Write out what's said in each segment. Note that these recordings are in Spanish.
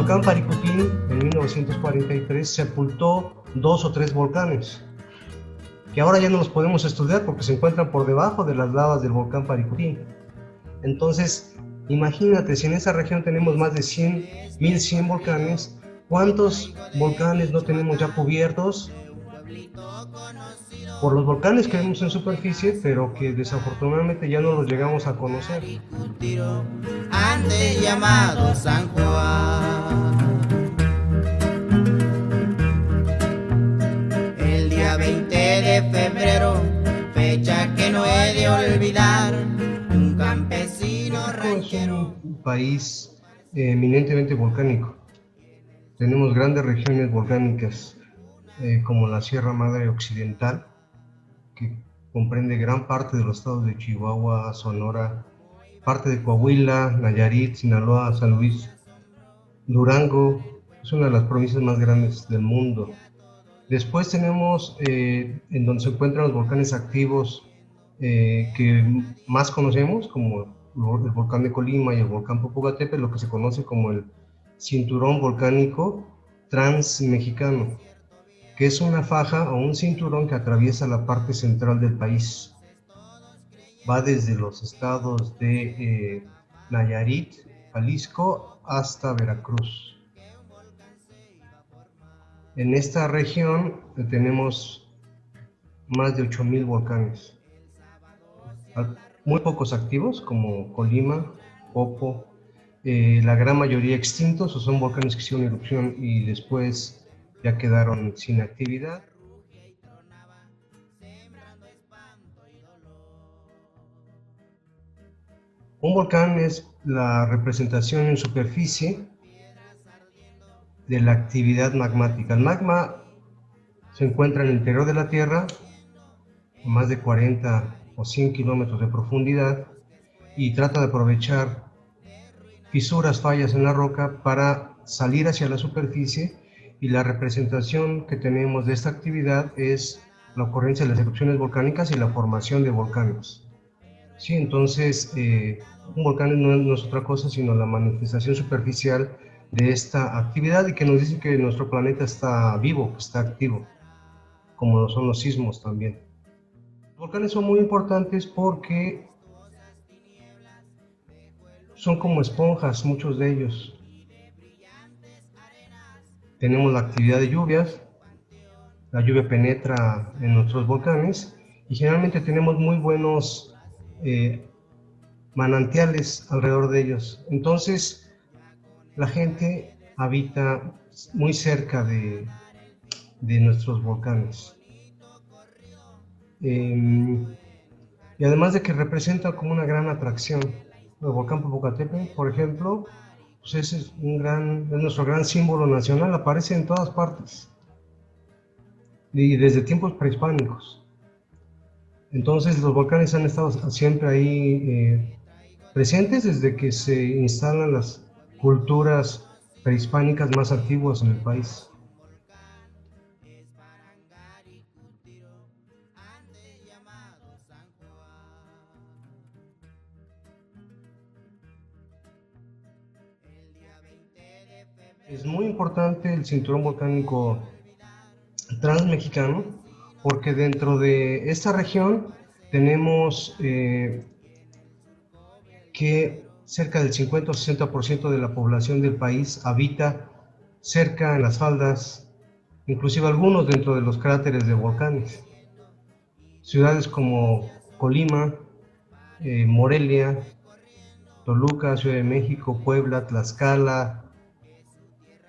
volcán Paricutín en 1943 sepultó 2 o 3 volcanes, que ahora ya no los podemos estudiar porque se encuentran por debajo de las lavas del volcán Paricutín. Entonces, imagínate, si en esa región tenemos más de 1100 volcanes, ¿cuántos volcanes no tenemos ya cubiertos por los volcanes que vemos en superficie, pero que desafortunadamente ya no los llegamos a conocer? Antes llamado San Juan. El día 20 de febrero, fecha que no he de olvidar, un campesino ranchero. Es un país eminentemente volcánico. Tenemos grandes regiones volcánicas como la Sierra Madre Occidental, que comprende gran parte de los estados de Chihuahua, Sonora, parte de Coahuila, Nayarit, Sinaloa, San Luis, Durango. Es una de las provincias más grandes del mundo. Después tenemos en donde se encuentran los volcanes activos que más conocemos, como el volcán de Colima y el volcán Popocatépetl, lo que se conoce como el cinturón volcánico transmexicano, que es una faja o un cinturón que atraviesa la parte central del país. Va desde los estados de Nayarit, Jalisco, hasta Veracruz. En esta región tenemos más de 8000 volcanes. Muy pocos activos, como Colima, Popo, la gran mayoría extintos, o son volcanes que hicieron erupción y después ya quedaron sin actividad. Un volcán es la representación en superficie de la actividad magmática. El magma se encuentra en el interior de la Tierra, a más de 40 o 100 kilómetros de profundidad, y trata de aprovechar fisuras, fallas en la roca para salir hacia la superficie, y la representación que tenemos de esta actividad es la ocurrencia de las erupciones volcánicas y la formación de volcanes. Sí, entonces un volcán no es otra cosa sino la manifestación superficial de esta actividad, y que nos dice que nuestro planeta está vivo, que está activo, como lo son los sismos también. Los volcanes son muy importantes porque son como esponjas, muchos de ellos. Tenemos la actividad de lluvias, la lluvia penetra en nuestros volcanes y generalmente tenemos muy buenos manantiales alrededor de ellos. Entonces, la gente habita muy cerca de nuestros volcanes. Y además de que representa como una gran atracción. El volcán Popocatépetl, por ejemplo, pues es nuestro gran símbolo nacional, aparece en todas partes y desde tiempos prehispánicos. Entonces los volcanes han estado siempre ahí presentes desde que se instalan las culturas prehispánicas más antiguas en el país. Es muy importante el cinturón volcánico transmexicano porque dentro de esta región tenemos que cerca del 50 o 60% de la población del país habita cerca en las faldas, inclusive algunos dentro de los cráteres de volcanes. Ciudades como Colima, Morelia, Toluca, Ciudad de México, Puebla, Tlaxcala,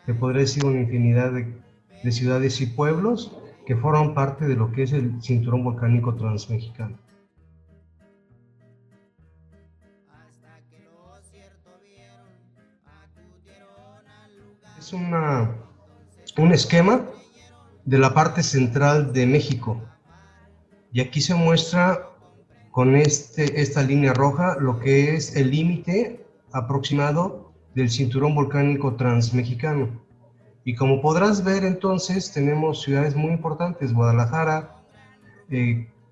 te podría decir una infinidad de ciudades y pueblos que forman parte de lo que es el cinturón volcánico transmexicano. Es un esquema de la parte central de México, y aquí se muestra con esta línea roja lo que es el límite aproximado del cinturón volcánico transmexicano. Y como podrás ver, entonces tenemos ciudades muy importantes: Guadalajara,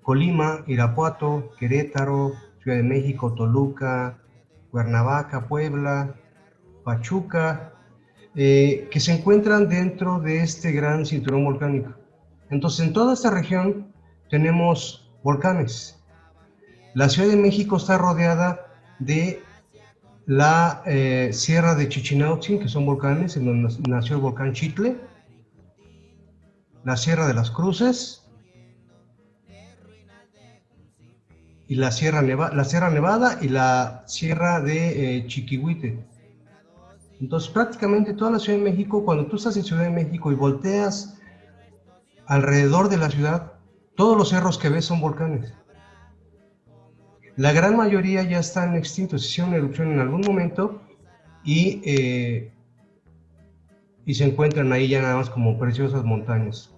Colima, Irapuato, Querétaro, Ciudad de México, Toluca, Cuernavaca, Puebla, Pachuca, que se encuentran dentro de este gran cinturón volcánico. Entonces, en toda esta región tenemos volcanes. La Ciudad de México está rodeada de la Sierra de Chichinautzin, que son volcanes, en donde nació el volcán Chitle, la Sierra de las Cruces y la Sierra Nevada y la Sierra de Chiquihuite. Entonces, prácticamente toda la Ciudad de México, cuando tú estás en Ciudad de México y volteas alrededor de la ciudad, todos los cerros que ves son volcanes. La gran mayoría ya están extintos, hicieron erupción en algún momento y se encuentran ahí ya nada más como preciosas montañas.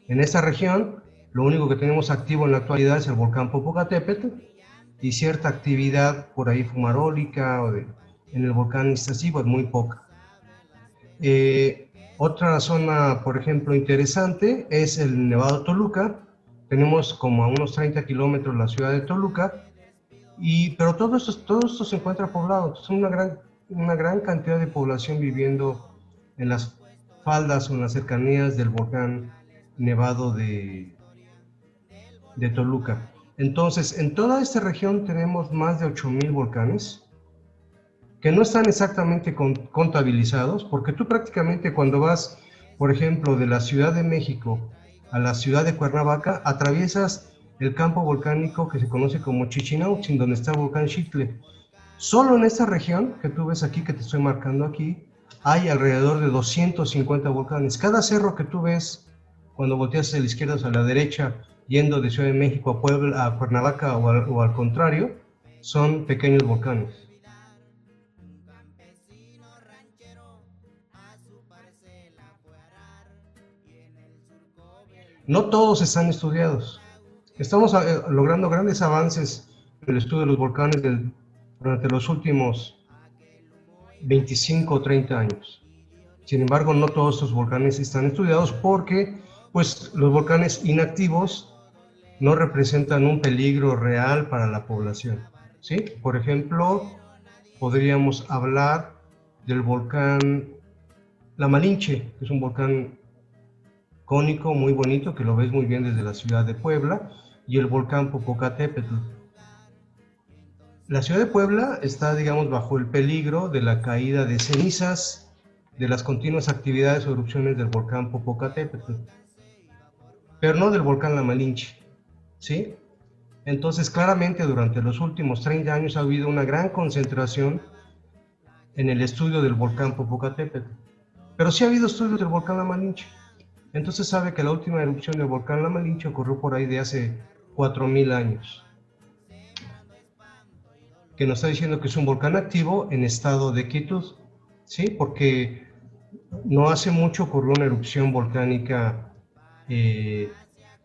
En esta región, lo único que tenemos activo en la actualidad es el volcán Popocatépetl y cierta actividad por ahí fumarólica o en el volcán Iztaccíhuatl, muy poca. Otra zona, por ejemplo, interesante es el Nevado Toluca. Tenemos como a unos 30 kilómetros la ciudad de Toluca, pero todo esto se encuentra poblado. Es una gran cantidad de población viviendo en las faldas o en las cercanías del volcán Nevado de Toluca. Entonces, en toda esta región tenemos más de 8,000 volcanes que no están exactamente contabilizados, porque tú prácticamente cuando vas, por ejemplo, de la Ciudad de México a la ciudad de Cuernavaca, atraviesas el campo volcánico que se conoce como Chichinautzin, donde está el volcán Xitle. Solo en esta región que tú ves aquí, que te estoy marcando aquí, hay alrededor de 250 volcanes. Cada cerro que tú ves, cuando volteas a la izquierda o a la derecha, yendo de Ciudad de México a Puebla, a Cuernavaca o al contrario, son pequeños volcanes. No todos están estudiados. Estamos logrando grandes avances en el estudio de los volcanes durante los últimos 25 o 30 años. Sin embargo, no todos estos volcanes están estudiados porque pues, los volcanes inactivos no representan un peligro real para la población, ¿sí? Por ejemplo, podríamos hablar del volcán La Malinche, que es un volcán cónico muy bonito, que lo ves muy bien desde la ciudad de Puebla, y el volcán Popocatépetl. La ciudad de Puebla está, digamos, bajo el peligro de la caída de cenizas de las continuas actividades o erupciones del volcán Popocatépetl, pero no del volcán La Malinche, ¿sí? Entonces, claramente, durante los últimos 30 años ha habido una gran concentración en el estudio del volcán Popocatépetl, pero sí ha habido estudios del volcán La Malinche. Entonces sabe que la última erupción del volcán La Malinche ocurrió por ahí de hace 4,000 años, que nos está diciendo que es un volcán activo en estado de quietud, ¿sí? Porque no hace mucho ocurrió una erupción volcánica en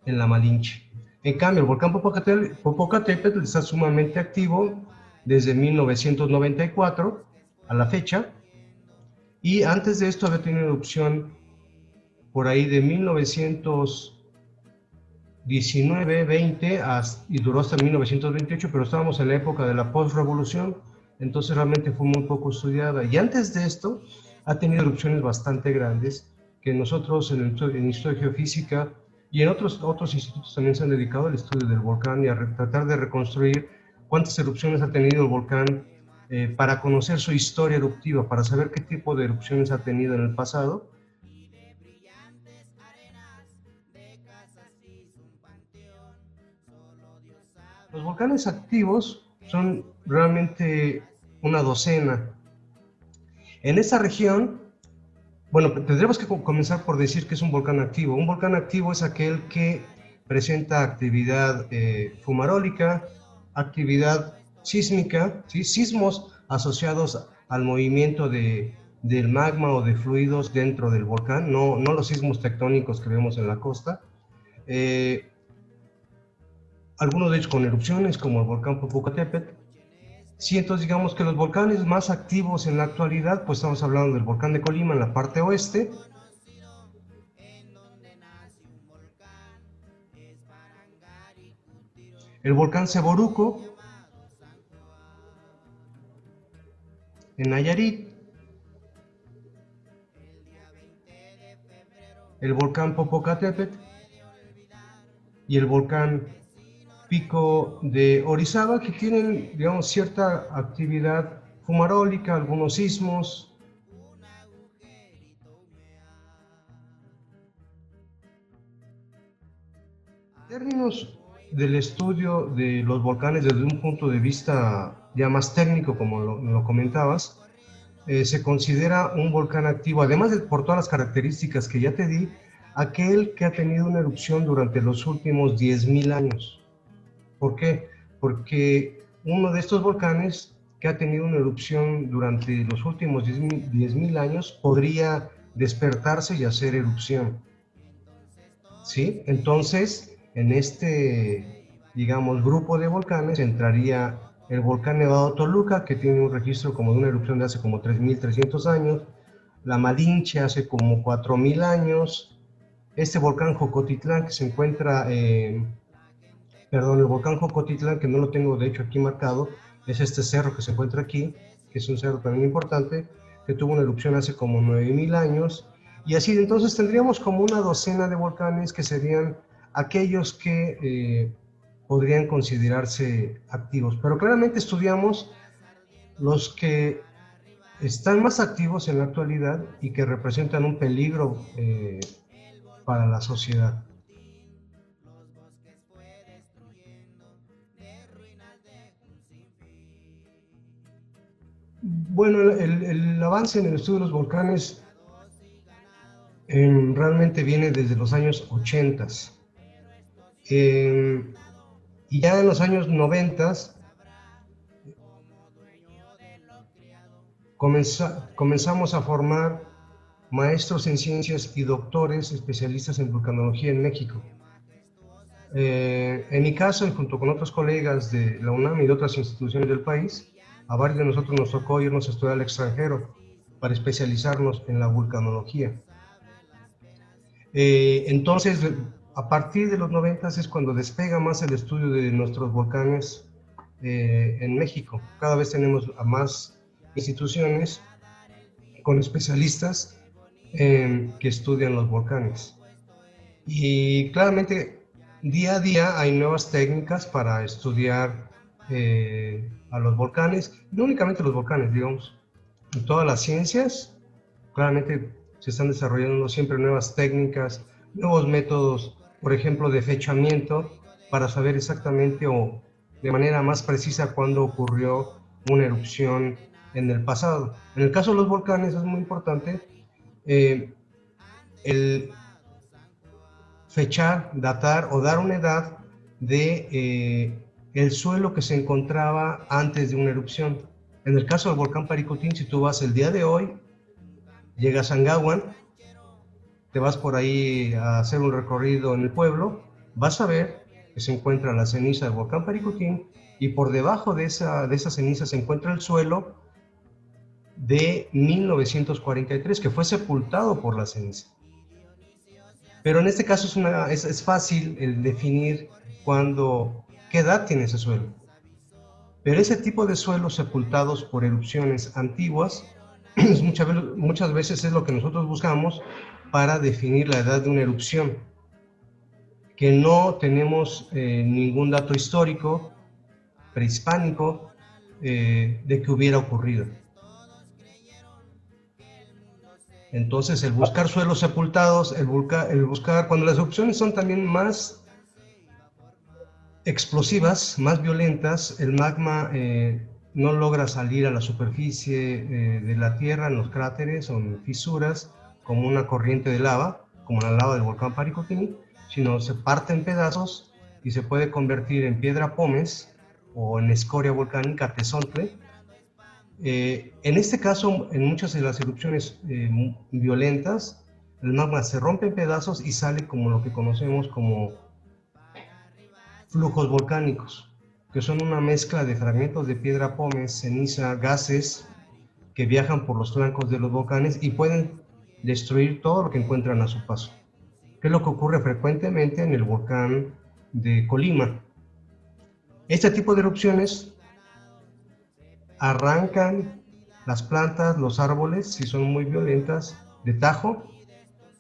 La Malinche. En cambio, el volcán Popocatépetl está sumamente activo desde 1994 a la fecha, y antes de esto había tenido erupción por ahí de 1919, 20 y duró hasta 1928, pero estábamos en la época de la postrevolución, entonces realmente fue muy poco estudiada. Y antes de esto ha tenido erupciones bastante grandes que nosotros en Instituto de Geofísica y en otros institutos también se han dedicado al estudio del volcán y a tratar de reconstruir cuántas erupciones ha tenido el volcán para conocer su historia eruptiva, para saber qué tipo de erupciones ha tenido en el pasado. Los volcanes activos son realmente una docena. En esta región, bueno, tendríamos que comenzar por decir que es un volcán activo. Un volcán activo es aquel que presenta actividad fumarólica, actividad sísmica, ¿sí? Sismos asociados al movimiento del magma o de fluidos dentro del volcán, no los sismos tectónicos que vemos en la costa. Algunos de ellos con erupciones, como el volcán Popocatépetl. Sí, entonces digamos que los volcanes más activos en la actualidad, pues estamos hablando del volcán de Colima en la parte oeste, el volcán Ceboruco en Nayarit, el volcán Popocatépetl y el volcán Pico de Orizaba, que tienen, digamos, cierta actividad fumarólica, algunos sismos. En términos del estudio de los volcanes desde un punto de vista ya más técnico, como lo comentabas, se considera un volcán activo, además de por todas las características que ya te di, aquel que ha tenido una erupción durante los últimos 10.000 años. ¿Por qué? Porque uno de estos volcanes que ha tenido una erupción durante los últimos 10.000 años podría despertarse y hacer erupción. ¿Sí? Entonces, en este, digamos, grupo de volcanes entraría el volcán Nevado Toluca, que tiene un registro como de una erupción de hace como 3.300 años, la Malinche hace como 4.000 años, este volcán Jocotitlán que se encuentra, perdón, el volcán Jocotitlán, que no lo tengo de hecho aquí marcado, es este cerro que se encuentra aquí, que es un cerro también importante, que tuvo una erupción hace como 9.000 años, y así entonces tendríamos como una docena de volcanes que serían aquellos que podrían considerarse activos. Pero claramente estudiamos los que están más activos en la actualidad y que representan un peligro para la sociedad. Bueno, el avance en el estudio de los volcanes realmente viene desde los años 80. Y ya en los años 90 comenzamos a formar maestros en ciencias y doctores especialistas en vulcanología en México. En mi caso, y junto con otros colegas de la UNAM y de otras instituciones del país, a varios de nosotros nos tocó irnos a estudiar al extranjero para especializarnos en la vulcanología. Entonces, a partir de los 90 es cuando despega más el estudio de nuestros volcanes en México. Cada vez tenemos a más instituciones con especialistas que estudian los volcanes. Y claramente, día a día hay nuevas técnicas para estudiar a los volcanes, no únicamente los volcanes, digamos, en todas las ciencias, claramente se están desarrollando siempre nuevas técnicas, nuevos métodos, por ejemplo, de fechamiento, para saber exactamente o de manera más precisa cuándo ocurrió una erupción en el pasado. En el caso de los volcanes es muy importante el fechar, datar o dar una edad de el suelo que se encontraba antes de una erupción. En el caso del volcán Paricutín, si tú vas el día de hoy, llegas a Angahuan, te vas por ahí a hacer un recorrido en el pueblo, vas a ver que se encuentra la ceniza del volcán Paricutín y por debajo de esa ceniza se encuentra el suelo de 1943, que fue sepultado por la ceniza. Pero en este caso es fácil el definir qué edad tiene ese suelo. Pero ese tipo de suelos sepultados por erupciones antiguas muchas veces es lo que nosotros buscamos para definir la edad de una erupción, que no tenemos ningún dato histórico, prehispánico, de que hubiera ocurrido. Entonces, el buscar suelos sepultados, el buscar, cuando las erupciones son también más explosivas, más violentas, el magma no logra salir a la superficie de la Tierra, en los cráteres o en fisuras, como una corriente de lava, como la lava del volcán Paricutín, sino se parte en pedazos y se puede convertir en piedra pómez o en escoria volcánica, tezontle. En este caso, en muchas de las erupciones violentas, el magma se rompe en pedazos y sale como lo que conocemos como flujos volcánicos, que son una mezcla de fragmentos de piedra pómez, ceniza, gases que viajan por los flancos de los volcanes y pueden destruir todo lo que encuentran a su paso, que es lo que ocurre frecuentemente en el volcán de Colima. Este tipo de erupciones arrancan las plantas, los árboles, si son muy violentas, de tajo,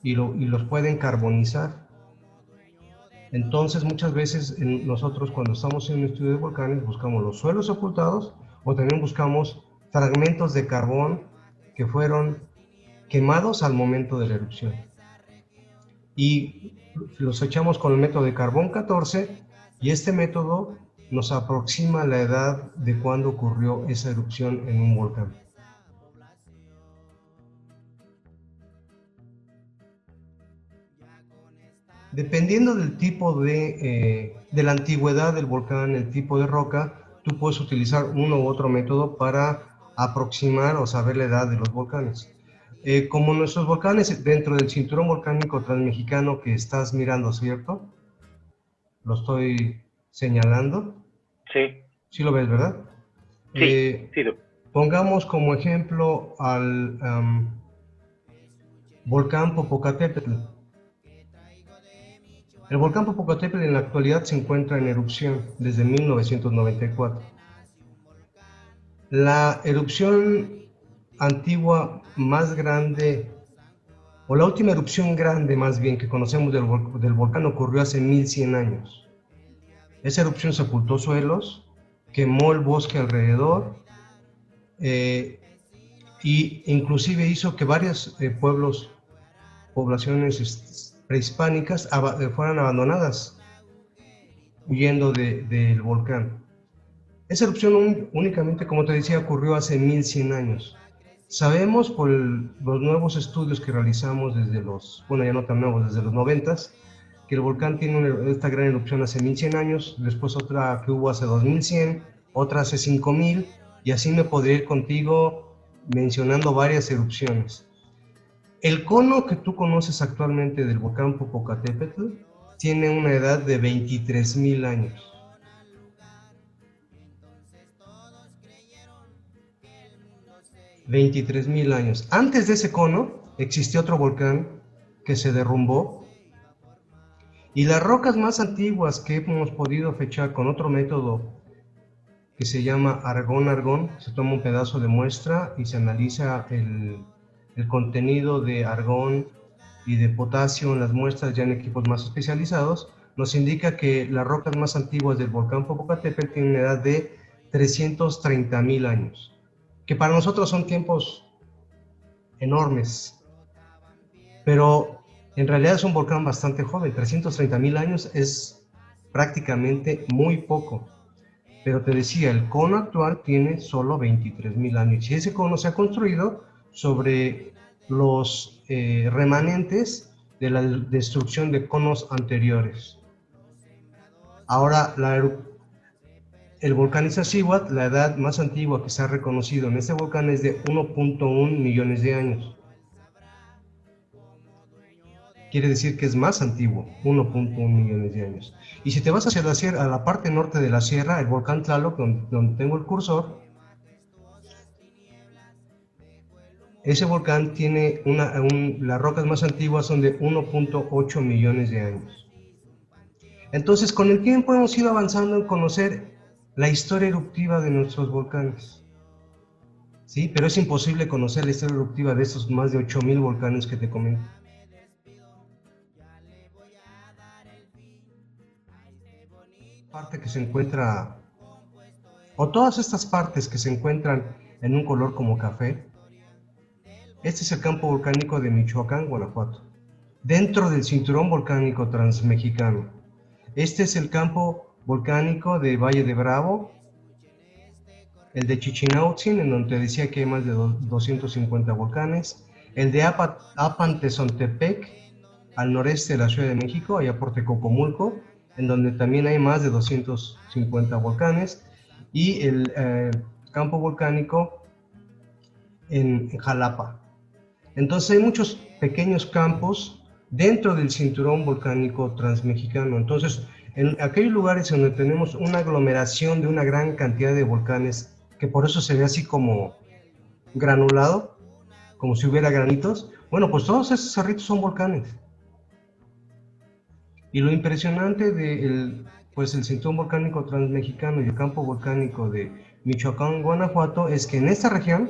y los pueden carbonizar. Entonces, muchas veces nosotros cuando estamos en un estudio de volcanes buscamos los suelos ocultados o también buscamos fragmentos de carbón que fueron quemados al momento de la erupción. Y los echamos con el método de carbón 14 y este método nos aproxima la edad de cuando ocurrió esa erupción en un volcán. Dependiendo del tipo de la antigüedad del volcán, el tipo de roca, tú puedes utilizar uno u otro método para aproximar o saber la edad de los volcanes. Como nuestros volcanes dentro del cinturón volcánico transmexicano que estás mirando, ¿cierto? Lo estoy señalando. Sí. Sí lo ves, ¿verdad? Sí, sí. Pongamos como ejemplo al volcán Popocatépetl. El volcán Popocatépetl en la actualidad se encuentra en erupción desde 1994. La erupción antigua más grande, o la última erupción grande más bien que conocemos del volcán ocurrió hace 1100 años. Esa erupción sepultó suelos, quemó el bosque alrededor y inclusive hizo que varios poblaciones prehispánicas fueran abandonadas huyendo del volcán. Esa erupción únicamente, como te decía, ocurrió hace 1100 años. Sabemos por los nuevos estudios que realizamos desde ya no tan nuevos, desde los 90s, que el volcán tiene esta gran erupción hace 1100 años, después otra que hubo hace 2100, otra hace 5000, y así me podría ir contigo mencionando varias erupciones. El cono que tú conoces actualmente del volcán Popocatépetl tiene una edad de 23,000 años. 23,000 años. Antes de ese cono existió otro volcán que se derrumbó y las rocas más antiguas que hemos podido fechar con otro método que se llama argón-argón, se toma un pedazo de muestra y se analiza el contenido de argón y de potasio en las muestras ya en equipos más especializados, nos indica que las rocas más antiguas del volcán Popocatépetl tienen una edad de 330,000 años, que para nosotros son tiempos enormes, pero en realidad es un volcán bastante joven. 330,000 años es prácticamente muy poco. Pero te decía, el cono actual tiene solo 23,000 años y ese cono se ha construido sobre los remanentes de la destrucción de conos anteriores. Ahora, el volcán Iztaccíhuatl, la edad más antigua que se ha reconocido en este volcán es de 1.1 millones de años. Quiere decir que es más antiguo, 1.1 millones de años. Y si te vas hacia la sierra, a la parte norte de la sierra, el volcán Tlaloc, donde tengo el cursor, ese volcán tiene las rocas más antiguas son de 1.8 millones de años. Entonces, con el tiempo hemos ido avanzando en conocer la historia eruptiva de nuestros volcanes. ¿Sí? Pero es imposible conocer la historia eruptiva de estos más de 8,000 volcanes que te comento. Parte que se encuentra, o todas estas partes que se encuentran en un color como café, este es el campo volcánico de Michoacán, Guanajuato, dentro del cinturón volcánico transmexicano. Este es el campo volcánico de Valle de Bravo, el de Chichinautzin, en donde te decía que hay más de 250 volcanes, el de Apantezontepec, al noreste de la Ciudad de México, allá por Tecocomulco, en donde también hay más de 250 volcanes, y el campo volcánico en Jalapa. Entonces hay muchos pequeños campos dentro del cinturón volcánico transmexicano. Entonces, en aquellos lugares donde tenemos una aglomeración de una gran cantidad de volcanes, que por eso se ve así como granulado, como si hubiera granitos, bueno, pues todos esos cerritos son volcanes. Y lo impresionante del el cinturón volcánico transmexicano y el campo volcánico de Michoacán, Guanajuato, es que en esta región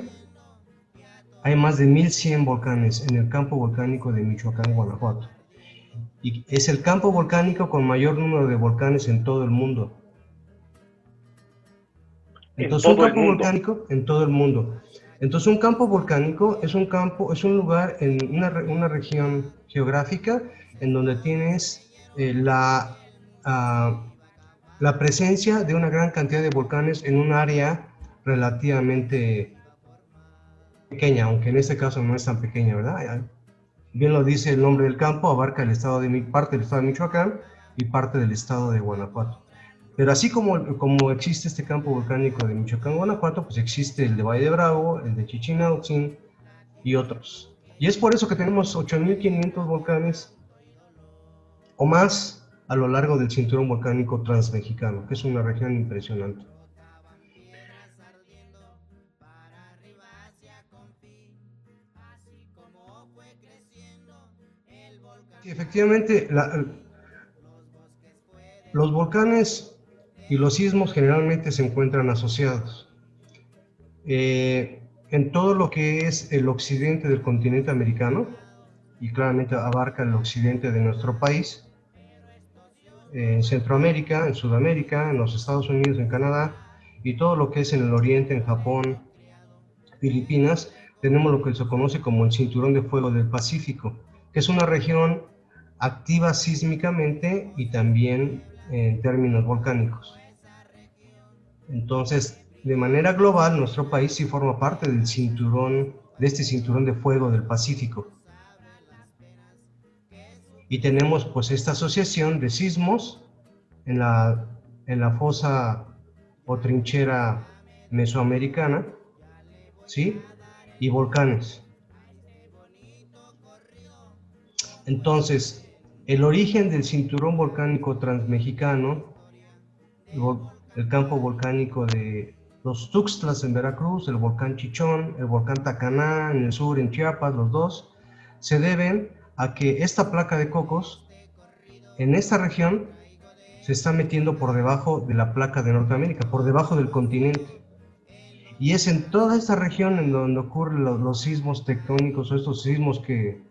hay más de 1100 volcanes en el campo volcánico de Michoacán, Guanajuato. Y es el campo volcánico con mayor número de volcanes en todo el mundo. Entonces, un campo volcánico en todo el mundo. Entonces, un campo volcánico es un lugar en una región geográfica en donde tienes la presencia de una gran cantidad de volcanes en un área relativamente pequeña, aunque en este caso no es tan pequeña, ¿verdad? Bien lo dice el nombre del campo, abarca parte del estado de Michoacán y parte del estado de Guanajuato. Pero así como existe este campo volcánico de Michoacán, Guanajuato, pues existe el de Valle de Bravo, el de Chichinautzin y otros. Y es por eso que tenemos 8.500 volcanes o más a lo largo del cinturón volcánico transmexicano, que es una región impresionante. Sí, efectivamente, los volcanes y los sismos generalmente se encuentran asociados. En todo lo que es el occidente del continente americano, y claramente abarca el occidente de nuestro país, en Centroamérica, en Sudamérica, en los Estados Unidos, en Canadá, y todo lo que es en el oriente, en Japón, Filipinas, tenemos lo que se conoce como el Cinturón de Fuego del Pacífico, que es una región activa sísmicamente y también en términos volcánicos. Entonces, de manera global, nuestro país sí forma parte de este cinturón de fuego del Pacífico. Y tenemos pues esta asociación de sismos en la fosa o trinchera mesoamericana, ¿sí? Y volcanes. Entonces, el origen del cinturón volcánico transmexicano, el campo volcánico de los Tuxtlas en Veracruz, el volcán Chichón, el volcán Tacaná en el sur, en Chiapas, los dos, se deben a que esta placa de cocos en esta región se está metiendo por debajo de la placa de Norteamérica, por debajo del continente. Y es en toda esta región en donde ocurren los sismos tectónicos o estos sismos que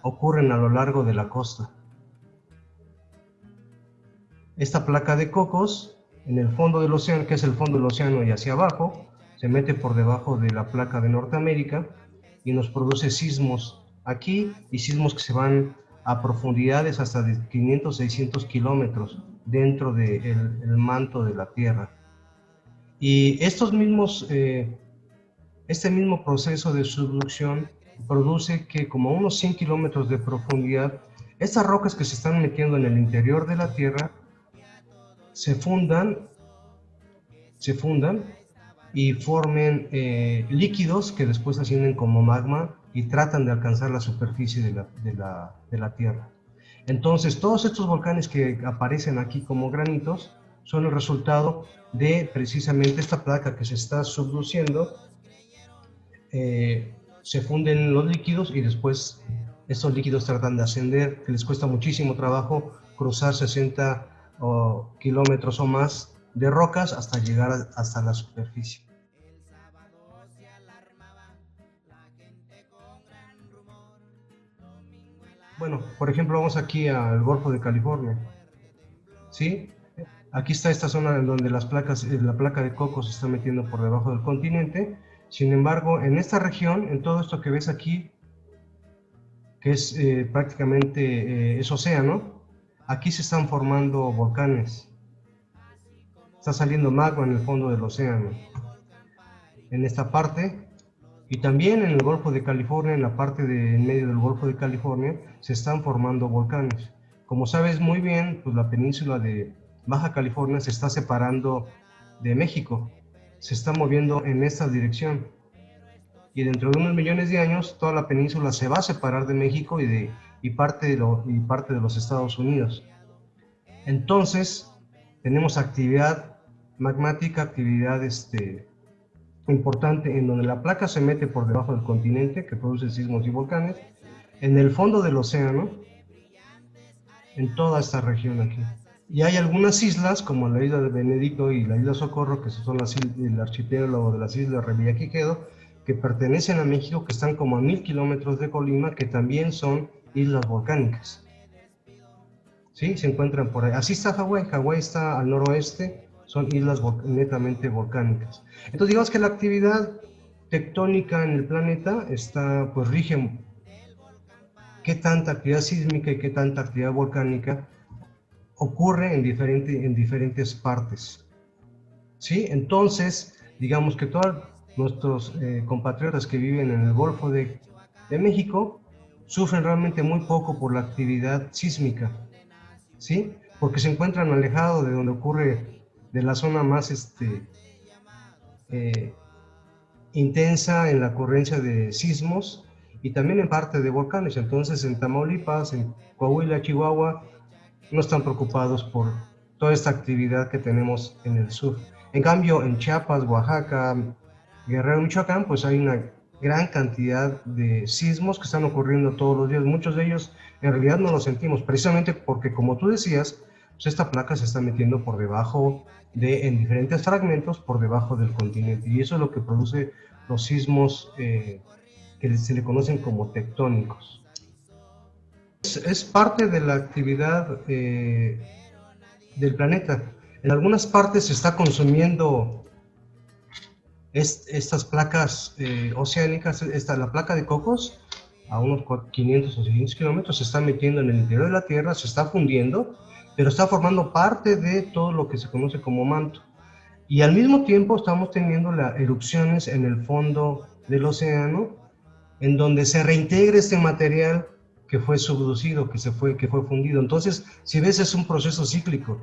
ocurren a lo largo de la costa. Esta placa de cocos en el fondo del océano, que es el fondo del océano y hacia abajo, se mete por debajo de la placa de Norteamérica y nos produce sismos aquí y sismos que se van a profundidades hasta de 500, 600 kilómetros dentro del manto de la Tierra. Y este mismo proceso de subducción produce que como a unos 100 kilómetros de profundidad, estas rocas que se están metiendo en el interior de la Tierra se fundan y formen líquidos que después ascienden como magma y tratan de alcanzar la superficie de la Tierra. Entonces, todos estos volcanes que aparecen aquí como granitos son el resultado de precisamente esta placa que se está subduciendo. Se funden los líquidos y después estos líquidos tratan de ascender, que les cuesta muchísimo trabajo cruzar 60 kilómetros o más de rocas hasta llegar hasta la superficie. Bueno, por ejemplo, vamos aquí al Golfo de California, ¿sí? Aquí está esta zona en donde la placa de coco se está metiendo por debajo del continente. Sin embargo, en esta región, en todo esto que ves aquí, que es prácticamente es océano, aquí se están formando volcanes. Está saliendo magma en el fondo del océano. En esta parte, y también en el Golfo de California, en la parte en medio del Golfo de California, se están formando volcanes. Como sabes muy bien, pues la península de Baja California se está separando de México. Se está moviendo en esta dirección. Y dentro de unos millones de años, toda la península se va a separar de México y parte de los Estados Unidos. Entonces, tenemos actividad magmática, actividad importante en donde la placa se mete por debajo del continente, que produce sismos y volcanes, en el fondo del océano, en toda esta región aquí. Y hay algunas islas, como la isla de Benedicto y la isla Socorro, que son el archipiélago de las islas Revillagigedo, que pertenecen a México, que están como a 1000 kilómetros de Colima, que también son islas volcánicas. ¿Sí? Se encuentran por ahí. Así está Hawái. Hawái está al noroeste, son islas netamente volcánicas. Entonces digamos que la actividad tectónica en el planeta está, pues rige qué tanta actividad sísmica y qué tanta actividad volcánica ocurre en diferentes partes. ¿Sí? Entonces, digamos que todos nuestros compatriotas que viven en el Golfo de México sufren realmente muy poco por la actividad sísmica, ¿sí? Porque se encuentran alejados de donde ocurre, de la zona más intensa en la ocurrencia de sismos y también en parte de volcanes. Entonces, en Tamaulipas, en Coahuila, Chihuahua, no están preocupados por toda esta actividad que tenemos en el sur. En cambio, en Chiapas, Oaxaca, Guerrero, Michoacán, pues hay una gran cantidad de sismos que están ocurriendo todos los días. Muchos de ellos en realidad no los sentimos, precisamente porque, como tú decías, pues esta placa se está metiendo por debajo en diferentes fragmentos, por debajo del continente. Y eso es lo que produce los sismos que se le conocen como tectónicos. Es parte de la actividad del planeta. En algunas partes se está consumiendo estas placas oceánicas. La placa de Cocos, a unos 500 o 600 kilómetros, se está metiendo en el interior de la Tierra, se está fundiendo, pero está formando parte de todo lo que se conoce como manto. Y al mismo tiempo estamos teniendo las erupciones en el fondo del océano, en donde se reintegra este material que fue subducido, que fue fundido. Entonces, si ves, es un proceso cíclico.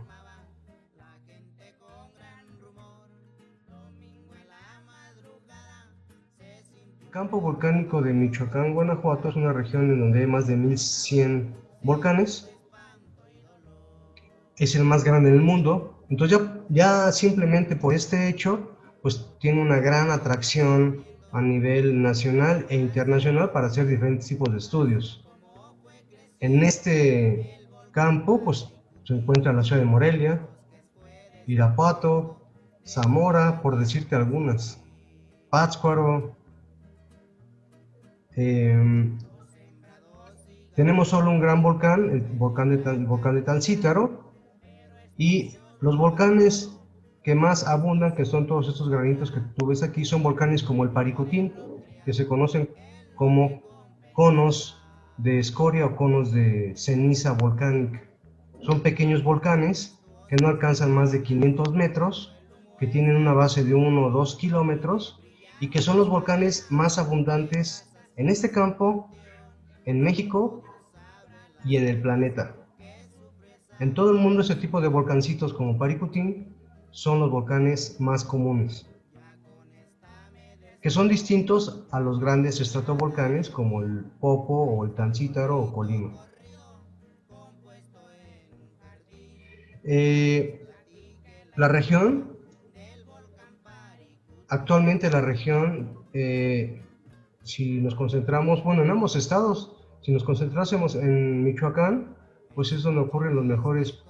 El campo volcánico de Michoacán, Guanajuato, es una región en donde hay más de 1100 volcanes. Es el más grande del mundo. Entonces ya simplemente por este hecho, pues tiene una gran atracción a nivel nacional e internacional para hacer diferentes tipos de estudios. En este campo, pues se encuentra la ciudad de Morelia, Irapuato, Zamora, por decirte algunas, Pátzcuaro. Tenemos solo un gran volcán, el volcán de Tancítaro, y los volcanes que más abundan, que son todos estos granitos que tú ves aquí, son volcanes como el Paricutín, que se conocen como conos de escoria o conos de ceniza volcánica. Son pequeños volcanes que no alcanzan más de 500 metros, que tienen una base de 1 o 2 kilómetros y que son los volcanes más abundantes en este campo, en México y en el planeta. En todo el mundo ese tipo de volcancitos como Paricutín son los volcanes más comunes, que son distintos a los grandes estratovolcanes como el Popo o el Tancítaro o Colima. La región, actualmente la región, si nos concentramos, bueno, en ambos estados, si nos concentrásemos en Michoacán, pues es donde ocurren las mejores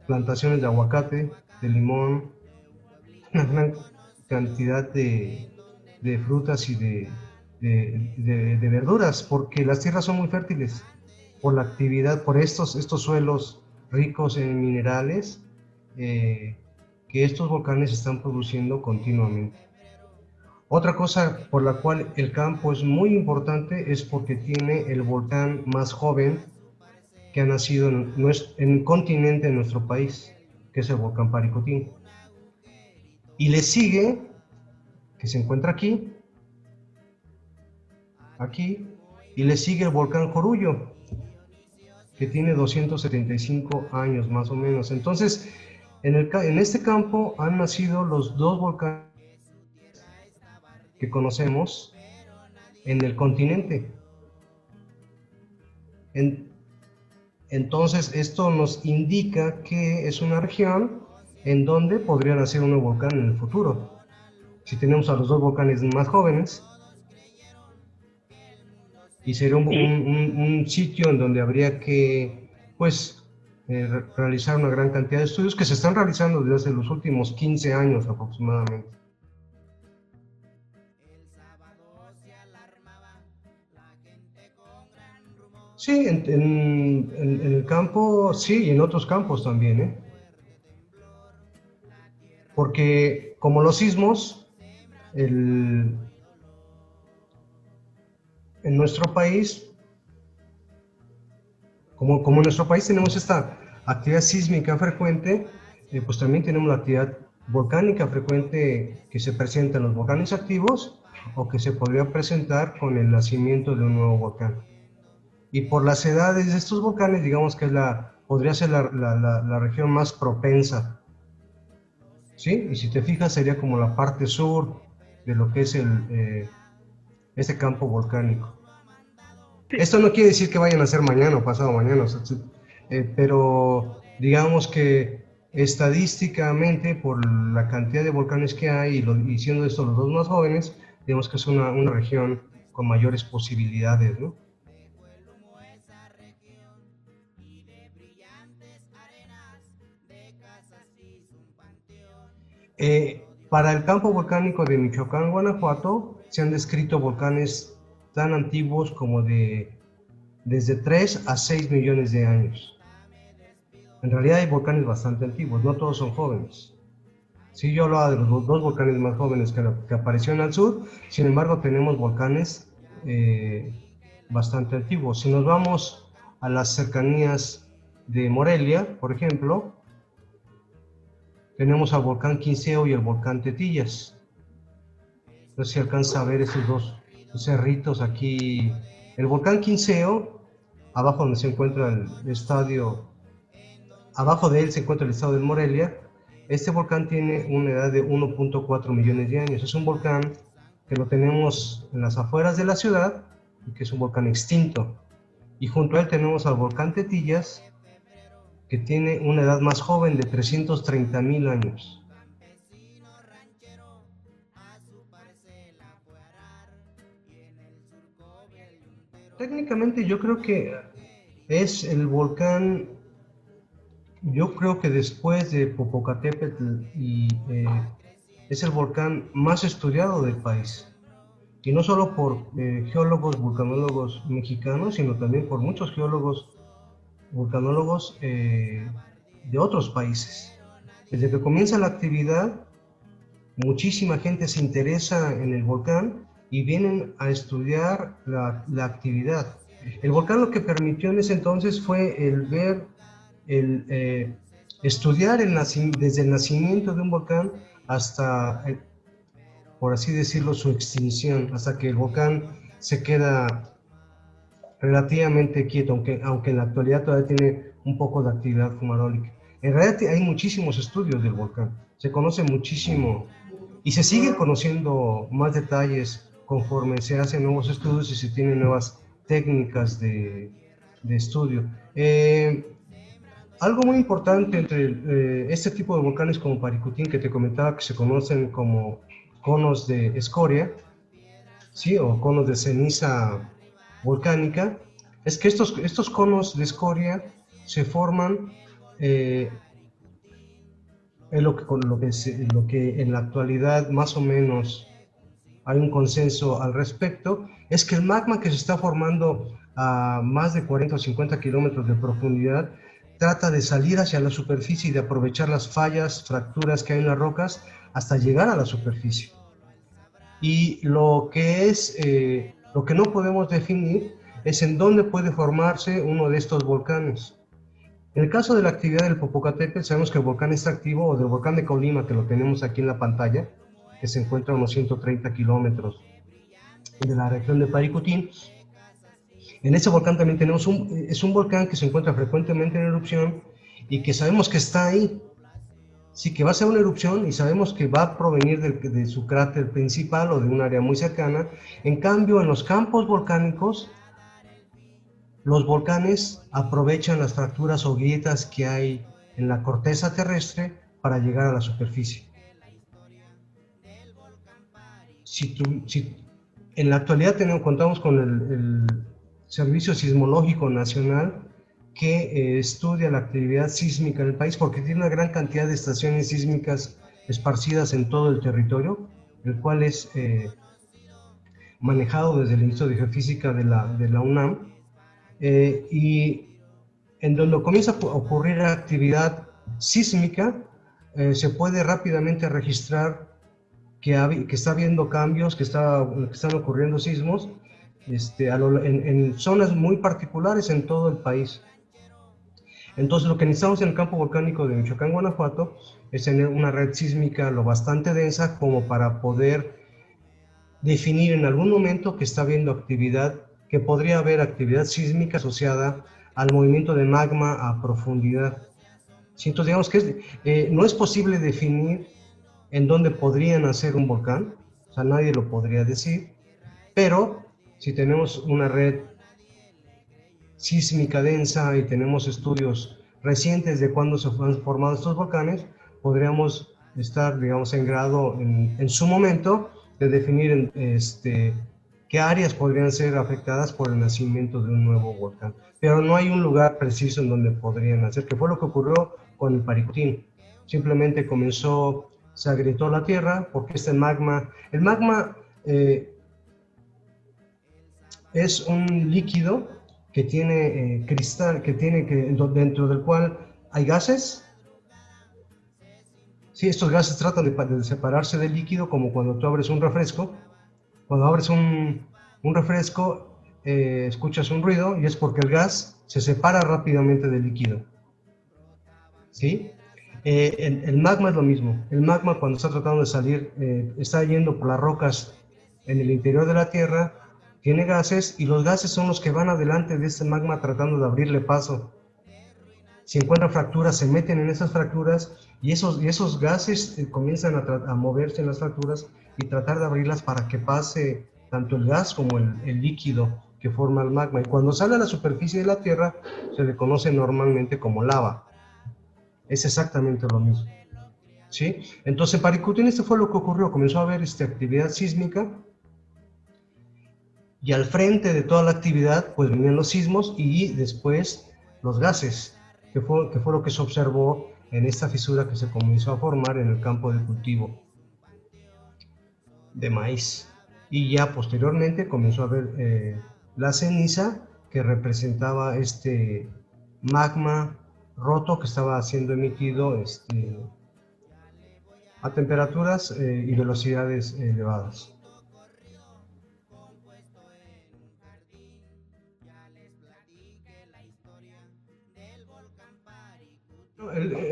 plantaciones de aguacate, de limón, una gran cantidad de frutas y de verduras, porque las tierras son muy fértiles por la actividad, por estos suelos ricos en minerales que estos volcanes están produciendo continuamente. Otra cosa por la cual el campo es muy importante es porque tiene el volcán más joven que ha nacido en el continente de nuestro país, que es el volcán Paricutín. Y le sigue, que se encuentra aquí, y le sigue el volcán Jorullo, que tiene 275 años más o menos. Entonces, en este campo han nacido los dos volcanes que conocemos en el continente. Entonces, esto nos indica que es una región en donde podría nacer un nuevo volcán en el futuro. Si tenemos a los dos volcanes más jóvenes, y sería un sitio en donde habría que, pues, realizar una gran cantidad de estudios que se están realizando desde los últimos 15 años aproximadamente. Sí, en el campo, sí, y en otros campos también, ¿eh? Porque como los sismos, en nuestro país, como en nuestro país tenemos esta actividad sísmica frecuente, pues también tenemos la actividad volcánica frecuente que se presenta en los volcanes activos o que se podría presentar con el nacimiento de un nuevo volcán. Y por las edades de estos volcanes, digamos que podría ser la región más propensa, ¿sí? Y si te fijas, sería como la parte sur de lo que es este campo volcánico. Esto no quiere decir que vayan a ser mañana o pasado mañana, o sea, pero digamos que estadísticamente, por la cantidad de volcanes que hay y siendo estos los dos más jóvenes, digamos que es una región con mayores posibilidades, ¿no? Para el campo volcánico de Michoacán, Guanajuato, se han descrito volcanes tan antiguos como desde 3 a 6 millones de años. En realidad hay volcanes bastante antiguos, no todos son jóvenes. Sí, yo hablaba de los dos volcanes más jóvenes que aparecieron al sur, sin embargo tenemos volcanes bastante antiguos. Si nos vamos a las cercanías de Morelia, por ejemplo, tenemos al volcán Quinceo y el volcán Tetillas. No sé si alcanza a ver esos dos cerritos aquí. El volcán Quinceo, abajo donde se encuentra el estadio, abajo de él se encuentra el estado de Morelia. Este volcán tiene una edad de 1.4 millones de años. Es un volcán que lo tenemos en las afueras de la ciudad, y que es un volcán extinto. Y junto a él tenemos al volcán Tetillas, que tiene una edad más joven de 330,000 años. Técnicamente yo creo que es el volcán, yo creo que después de Popocatépetl, es el volcán más estudiado del país. Y no solo por geólogos, vulcanólogos mexicanos, sino también por muchos geólogos, vulcanólogos de otros países. Desde que comienza la actividad, muchísima gente se interesa en el volcán y vienen a estudiar la actividad. El volcán lo que permitió en ese entonces fue estudiar desde el nacimiento de un volcán hasta, por así decirlo, su extinción, hasta que el volcán se queda relativamente quieto, aunque en la actualidad todavía tiene un poco de actividad fumarólica. En realidad hay muchísimos estudios del volcán, se conoce muchísimo y se siguen conociendo más detalles conforme se hacen nuevos estudios y se tienen nuevas técnicas de estudio. Algo muy importante entre este tipo de volcanes como Paricutín, que te comentaba que se conocen como conos de escoria, ¿sí? O conos de ceniza volcánica, es que estos conos de escoria se forman en lo que en la actualidad más o menos hay un consenso al respecto, es que el magma que se está formando a más de 40 o 50 kilómetros de profundidad trata de salir hacia la superficie y de aprovechar las fallas, fracturas que hay en las rocas hasta llegar a la superficie. Y lo que no podemos definir es en dónde puede formarse uno de estos volcanes. En el caso de la actividad del Popocatépetl, sabemos que el volcán está activo, o del volcán de Colima, que lo tenemos aquí en la pantalla, que se encuentra a unos 130 kilómetros de la región de Paricutín. En ese volcán también tenemos es un volcán que se encuentra frecuentemente en erupción y que sabemos que está ahí. Sí, que va a ser una erupción y sabemos que va a provenir de su cráter principal o de un área muy cercana. En cambio, en los campos volcánicos, los volcanes aprovechan las fracturas o grietas que hay en la corteza terrestre para llegar a la superficie. En la actualidad contamos con el Servicio Sismológico Nacional, que estudia la actividad sísmica en el país porque tiene una gran cantidad de estaciones sísmicas esparcidas en todo el territorio, el cual es manejado desde el Instituto de Geofísica de la UNAM. y en donde comienza a ocurrir actividad sísmica, se puede rápidamente registrar que está habiendo cambios, que están ocurriendo sismos en zonas muy particulares en todo el país. Entonces, lo que necesitamos en el campo volcánico de Michoacán, Guanajuato, es tener una red sísmica lo bastante densa como para poder definir en algún momento que está habiendo actividad, que podría haber actividad sísmica asociada al movimiento de magma a profundidad. Sí, entonces, digamos que no es posible definir en dónde podría nacer un volcán, o sea, nadie lo podría decir, pero si tenemos una red sísmica densa y tenemos estudios recientes de cuándo se han formado estos volcanes, podríamos estar, digamos, en grado en su momento de definir qué áreas podrían ser afectadas por el nacimiento de un nuevo volcán. Pero no hay un lugar preciso en donde podrían nacer, que fue lo que ocurrió con el Paricutín. Simplemente se agrietó la tierra porque el magma es un líquido que tiene cristal, dentro del cual hay gases. Sí, estos gases tratan de separarse del líquido, como cuando tú abres un refresco. Cuando abres un refresco, escuchas un ruido y es porque el gas se separa rápidamente del líquido. ¿Sí? El magma es lo mismo. El magma, cuando está tratando de salir, está yendo por las rocas en el interior de la Tierra, tiene gases y los gases son los que van adelante de este magma tratando de abrirle paso. Si encuentran fracturas, se meten en esas fracturas y esos gases comienzan a moverse en las fracturas y tratar de abrirlas para que pase tanto el gas como el líquido que forma el magma. Y cuando sale a la superficie de la Tierra, se le conoce normalmente como lava. Es exactamente lo mismo. ¿Sí? Entonces, en Paricutín esto fue lo que ocurrió. Comenzó a haber actividad sísmica y al frente de toda la actividad pues venían los sismos y después los gases, que fue lo que se observó en esta fisura que se comenzó a formar en el campo de cultivo de maíz. Y ya posteriormente comenzó a haber la ceniza que representaba este magma roto que estaba siendo emitido a temperaturas y velocidades elevadas.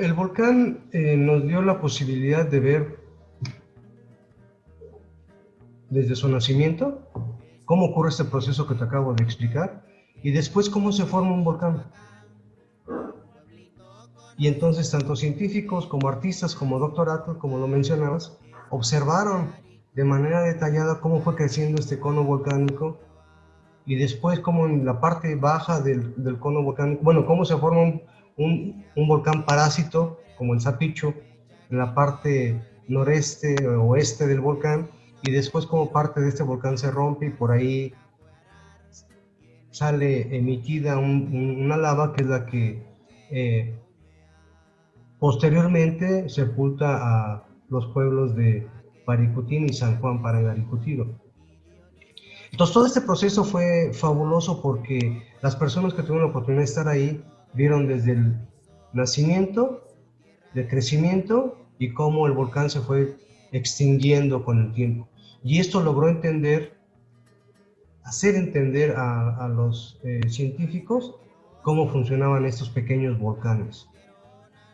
El volcán nos dio la posibilidad de ver desde su nacimiento cómo ocurre este proceso que te acabo de explicar y después cómo se forma un volcán. Y entonces tanto científicos como artistas, como doctoratos, como lo mencionabas, observaron de manera detallada cómo fue creciendo este cono volcánico y después cómo en la parte baja del cono volcánico, bueno, cómo se forma un volcán parásito, como el Zapicho, en la parte noreste o oeste del volcán, y después como parte de este volcán se rompe y por ahí sale emitida una lava que es la que posteriormente sepulta a los pueblos de Paricutín y San Juan Parangaricutiro. Entonces todo este proceso fue fabuloso porque las personas que tuvieron la oportunidad de estar ahí vieron desde el nacimiento, el crecimiento y cómo el volcán se fue extinguiendo con el tiempo. Y esto logró hacer entender a los científicos cómo funcionaban estos pequeños volcanes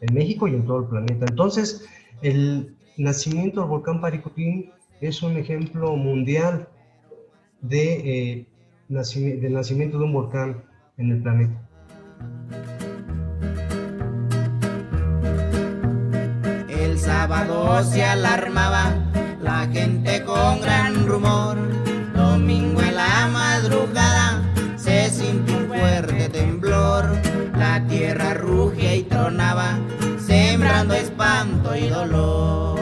en México y en todo el planeta. Entonces, el nacimiento del volcán Paricutín es un ejemplo mundial del nacimiento de un volcán en el planeta. El sábado se alarmaba la gente con gran rumor. Domingo en la madrugada se sintió un fuerte temblor. La tierra rugía y tronaba, sembrando espanto y dolor.